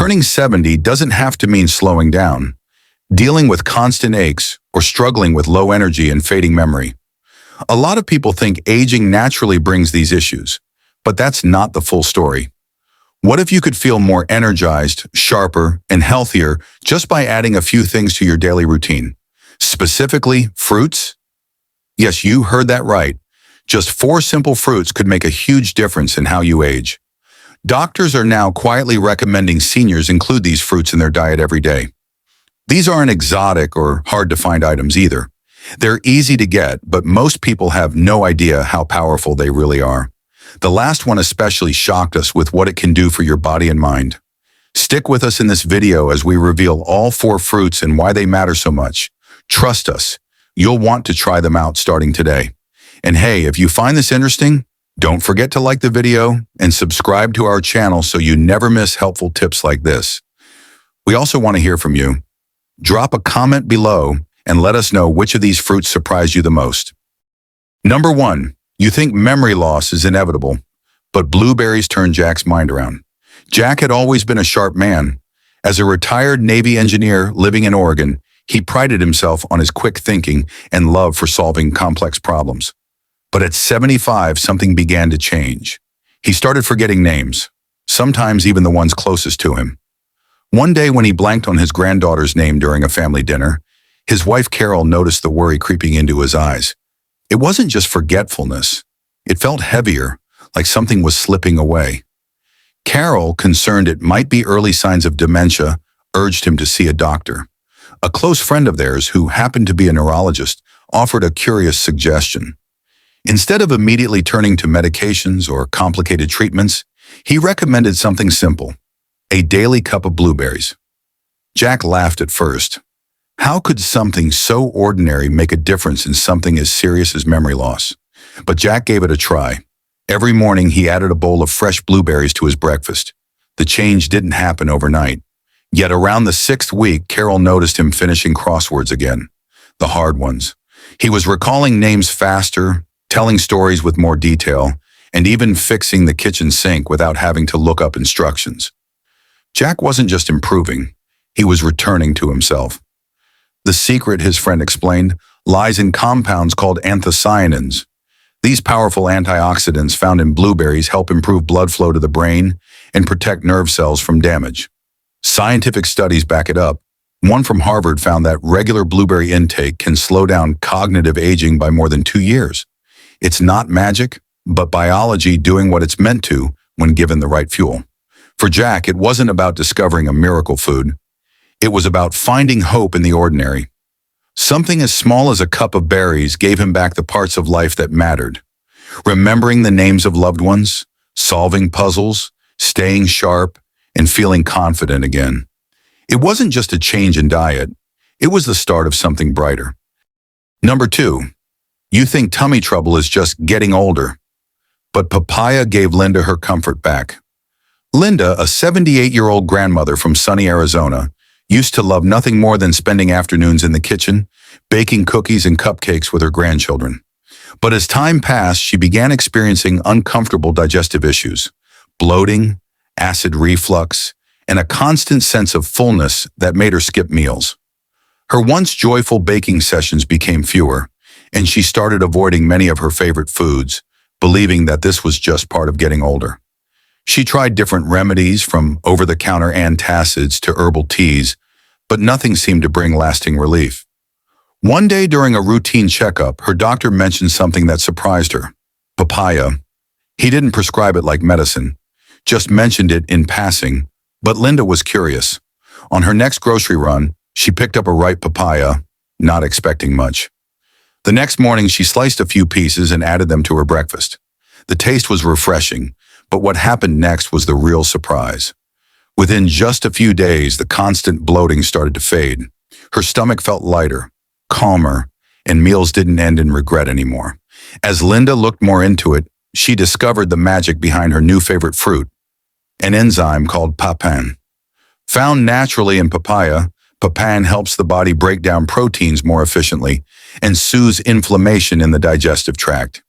Turning 70 doesn't have to mean slowing down, dealing with constant aches, or struggling with low energy and fading memory. A lot of people think aging naturally brings these issues, but that's not the full story. What if you could feel more energized, sharper, and healthier just by adding a few things to your daily routine? Specifically, fruits? Yes, you heard that right. Just 4 simple fruits could make a huge difference in how you age. Doctors are now quietly recommending seniors include these fruits in their diet every day. These aren't exotic or hard-to-find items either. They're easy to get, but most people have no idea how powerful they really are. The last one especially shocked us with what it can do for your body and mind. Stick with us in this video as we reveal all 4 fruits and why they matter so much. Trust us, you'll want to try them out starting today. And hey, if you find this interesting, don't forget to like the video and subscribe to our channel so you never miss helpful tips like this. We also want to hear from you. Drop a comment below and let us know which of these fruits surprised you the most. Number 1. You think memory loss is inevitable, but blueberries turned Jack's mind around. Jack had always been a sharp man. As a retired Navy engineer living in Oregon, he prided himself on his quick thinking and love for solving complex problems. But at 75, something began to change. He started forgetting names, sometimes even the ones closest to him. One day when he blanked on his granddaughter's name during a family dinner, his wife Carol noticed the worry creeping into his eyes. It wasn't just forgetfulness. It felt heavier, like something was slipping away. Carol, concerned it might be early signs of dementia, urged him to see a doctor. A close friend of theirs, who happened to be a neurologist, offered a curious suggestion. Instead of immediately turning to medications or complicated treatments, he recommended something simple: a daily cup of blueberries. Jack laughed at first. How could something so ordinary make a difference in something as serious as memory loss? But Jack gave it a try. Every morning he added a bowl of fresh blueberries to his breakfast. The change didn't happen overnight. Yet around the 6th week, Carol noticed him finishing crosswords again, the hard ones. He was recalling names faster, telling stories with more detail, and even fixing the kitchen sink without having to look up instructions. Jack wasn't just improving, he was returning to himself. The secret, his friend explained, lies in compounds called anthocyanins. These powerful antioxidants found in blueberries help improve blood flow to the brain and protect nerve cells from damage. Scientific studies back it up. One from Harvard found that regular blueberry intake can slow down cognitive aging by more than 2 years. It's not magic, but biology doing what it's meant to when given the right fuel. For Jack, it wasn't about discovering a miracle food. It was about finding hope in the ordinary. Something as small as a cup of berries gave him back the parts of life that mattered. Remembering the names of loved ones, solving puzzles, staying sharp, and feeling confident again. It wasn't just a change in diet. It was the start of something brighter. Number 2. You think tummy trouble is just getting older. But papaya gave Linda her comfort back. Linda, a 78-year-old grandmother from sunny Arizona, used to love nothing more than spending afternoons in the kitchen, baking cookies and cupcakes with her grandchildren. But as time passed, she began experiencing uncomfortable digestive issues, bloating, acid reflux, and a constant sense of fullness that made her skip meals. Her once joyful baking sessions became fewer, and she started avoiding many of her favorite foods, believing that this was just part of getting older. She tried different remedies, from over-the-counter antacids to herbal teas, but nothing seemed to bring lasting relief. One day during a routine checkup, her doctor mentioned something that surprised her: papaya. He didn't prescribe it like medicine, just mentioned it in passing, but Linda was curious. On her next grocery run, she picked up a ripe papaya, not expecting much. The next morning, she sliced a few pieces and added them to her breakfast. The taste was refreshing, but what happened next was the real surprise. Within just a few days, the constant bloating started to fade. Her stomach felt lighter, calmer, and meals didn't end in regret anymore. As Linda looked more into it, she discovered the magic behind her new favorite fruit, an enzyme called papain. Found naturally in papaya, papain helps the body break down proteins more efficiently and soothes inflammation in the digestive tract.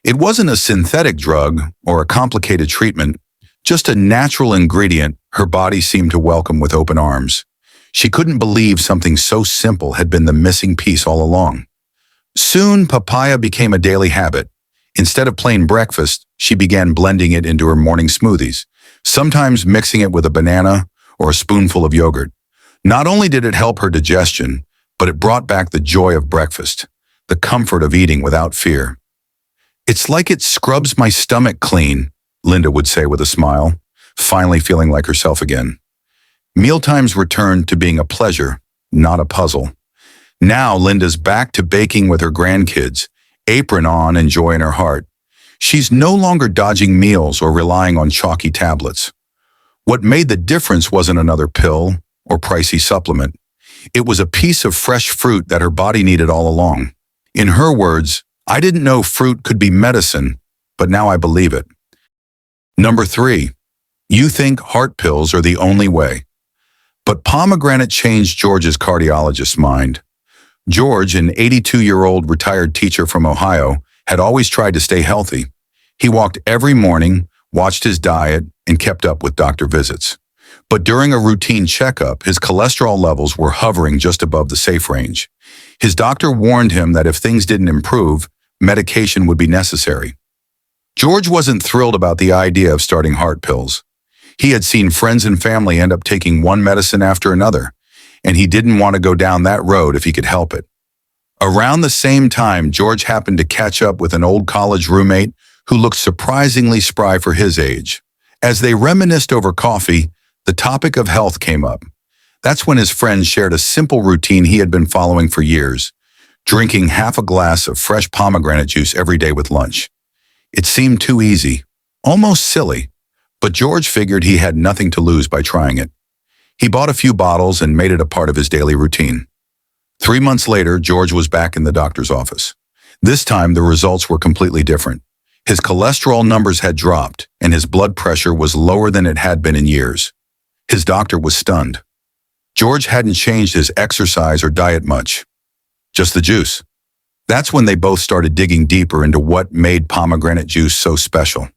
It wasn't a synthetic drug or a complicated treatment, Just a natural ingredient her body seemed to welcome with open arms. She couldn't believe something so simple had been the missing piece all along. Soon, papaya became a daily habit. Instead of plain breakfast, she began blending it into her morning smoothies, sometimes mixing it with a banana or a spoonful of yogurt. Not only did it help her digestion, but it brought back the joy of breakfast, the comfort of eating without fear. "It's like it scrubs my stomach clean," Linda would say with a smile, finally feeling like herself again. Mealtimes returned to being a pleasure, not a puzzle. Now Linda's back to baking with her grandkids, apron on and joy in her heart. She's no longer dodging meals or relying on chalky tablets. What made the difference wasn't another pill or pricey supplement. It was a piece of fresh fruit that her body needed all along. In her words, "I didn't know fruit could be medicine, but now I believe it." Number 3, you think heart pills are the only way. But pomegranate changed George's cardiologist's mind. George, an 82-year-old retired teacher from Ohio, had always tried to stay healthy. He walked every morning, watched his diet, and kept up with doctor visits. But during a routine checkup, his cholesterol levels were hovering just above the safe range. His doctor warned him that if things didn't improve, medication would be necessary. George wasn't thrilled about the idea of starting heart pills. He had seen friends and family end up taking one medicine after another, and he didn't want to go down that road if he could help it. Around the same time, George happened to catch up with an old college roommate who looked surprisingly spry for his age. As they reminisced over coffee, the topic of health came up. That's when his friend shared a simple routine he had been following for years, drinking half a glass of fresh pomegranate juice every day with lunch. It seemed too easy, almost silly, but George figured he had nothing to lose by trying it. He bought a few bottles and made it a part of his daily routine. 3 months later, George was back in the doctor's office. This time, the results were completely different. His cholesterol numbers had dropped, and his blood pressure was lower than it had been in years. His doctor was stunned. George hadn't changed his exercise or diet much, just the juice. That's when they both started digging deeper into what made pomegranate juice so special.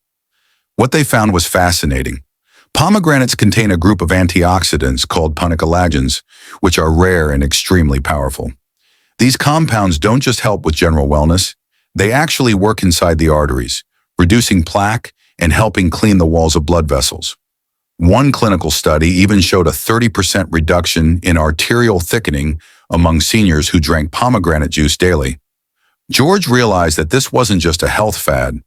What they found was fascinating. Pomegranates contain a group of antioxidants called puniculagins, which are rare and extremely powerful. These compounds don't just help with general wellness, they actually work inside the arteries, reducing plaque and helping clean the walls of blood vessels. One clinical study even showed a 30% reduction in arterial thickening among seniors who drank pomegranate juice daily. George realized that this wasn't just a health fad.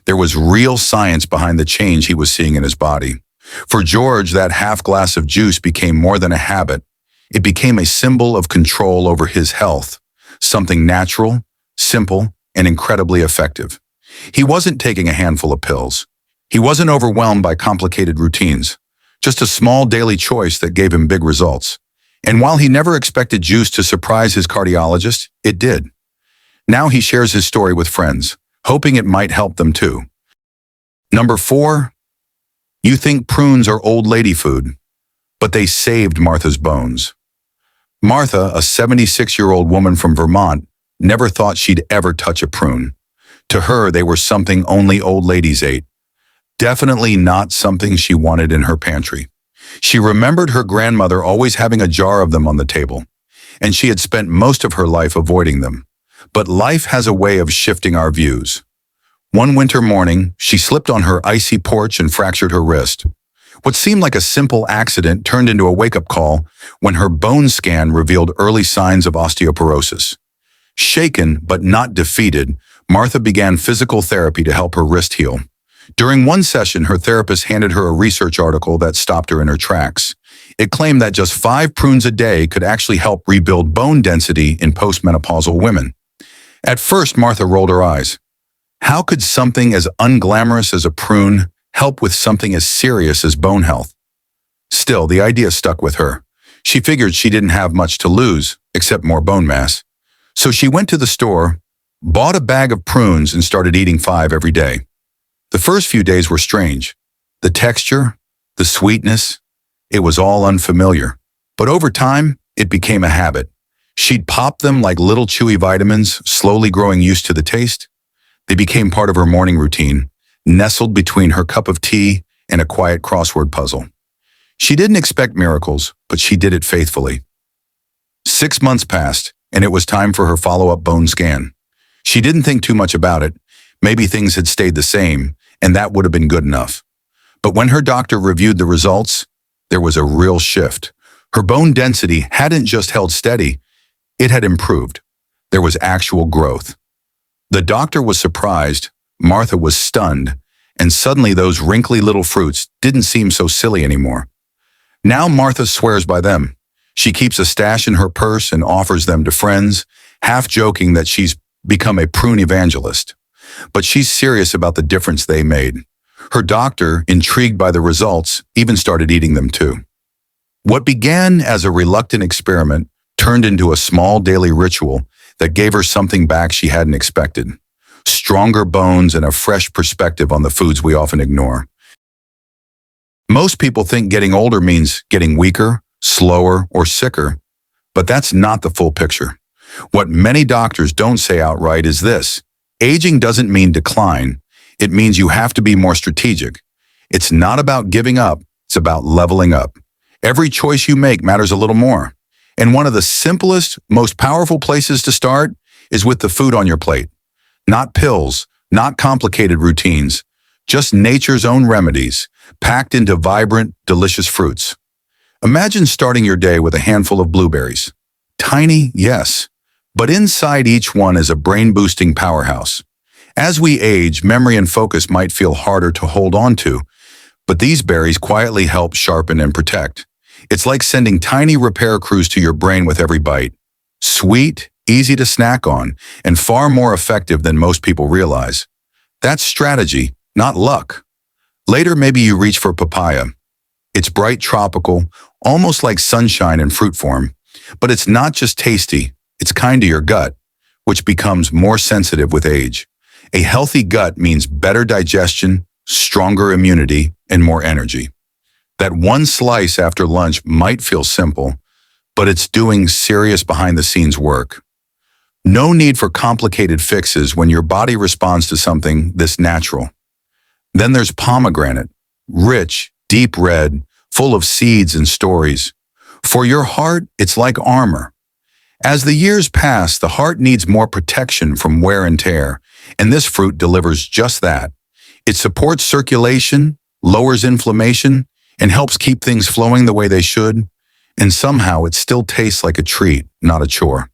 There was real science behind the change he was seeing in his body. For George, that half glass of juice became more than a habit. It became a symbol of control over his health, something natural, simple, and incredibly effective. He wasn't taking a handful of pills. He wasn't overwhelmed by complicated routines, just a small daily choice that gave him big results. And while he never expected juice to surprise his cardiologist, it did. Now he shares his story with friends, hoping it might help them too. Number 4, you think prunes are old lady food, but they saved Martha's bones. Martha, a 76-year-old woman from Vermont, never thought she'd ever touch a prune. To her, they were something only old ladies ate. Definitely not something she wanted in her pantry. She remembered her grandmother always having a jar of them on the table, and she had spent most of her life avoiding them. But life has a way of shifting our views. One winter morning, she slipped on her icy porch and fractured her wrist. What seemed like a simple accident turned into a wake-up call when her bone scan revealed early signs of osteoporosis. Shaken but not defeated, Martha began physical therapy to help her wrist heal. During one session, her therapist handed her a research article that stopped her in her tracks. It claimed that just 5 prunes a day could actually help rebuild bone density in postmenopausal women. At first, Martha rolled her eyes. How could something as unglamorous as a prune help with something as serious as bone health? Still, the idea stuck with her. She figured she didn't have much to lose, except more bone mass. So she went to the store, bought a bag of prunes, and started eating 5 every day. The first few days were strange. The texture, the sweetness, it was all unfamiliar. But over time, it became a habit. She'd pop them like little chewy vitamins, slowly growing used to the taste. They became part of her morning routine, nestled between her cup of tea and a quiet crossword puzzle. She didn't expect miracles, but she did it faithfully. 6 months passed, and it was time for her follow-up bone scan. She didn't think too much about it. Maybe things had stayed the same, and that would have been good enough. But when her doctor reviewed the results, there was a real shift. Her bone density hadn't just held steady, it had improved. There was actual growth. The doctor was surprised, Martha was stunned, and suddenly those wrinkly little fruits didn't seem so silly anymore. Now Martha swears by them. She keeps a stash in her purse and offers them to friends, half joking that she's become a prune evangelist. But she's serious about the difference they made. Her doctor, intrigued by the results, even started eating them too. What began as a reluctant experiment turned into a small daily ritual that gave her something back she hadn't expected. Stronger bones and a fresh perspective on the foods we often ignore. Most people think getting older means getting weaker, slower, or sicker, but that's not the full picture. What many doctors don't say outright is this: aging doesn't mean decline. It means you have to be more strategic. It's not about giving up, it's about leveling up. Every choice you make matters a little more. And one of the simplest, most powerful places to start is with the food on your plate. Not pills, not complicated routines, just nature's own remedies, packed into vibrant, delicious fruits. Imagine starting your day with a handful of blueberries. Tiny, yes, but inside each one is a brain-boosting powerhouse. As we age, memory and focus might feel harder to hold on to, but these berries quietly help sharpen and protect. It's like sending tiny repair crews to your brain with every bite. Sweet, easy to snack on, and far more effective than most people realize. That's strategy, not luck. Later, maybe you reach for papaya. It's bright tropical, almost like sunshine in fruit form, but it's not just tasty, it's kind to your gut, which becomes more sensitive with age. A healthy gut means better digestion, stronger immunity, and more energy. That one slice after lunch might feel simple, but it's doing serious behind-the-scenes work. No need for complicated fixes when your body responds to something this natural. Then there's pomegranate, rich, deep red, full of seeds and stories. For your heart, it's like armor. As the years pass, the heart needs more protection from wear and tear, and this fruit delivers just that. It supports circulation, lowers inflammation, and helps keep things flowing the way they should, and somehow it still tastes like a treat, not a chore.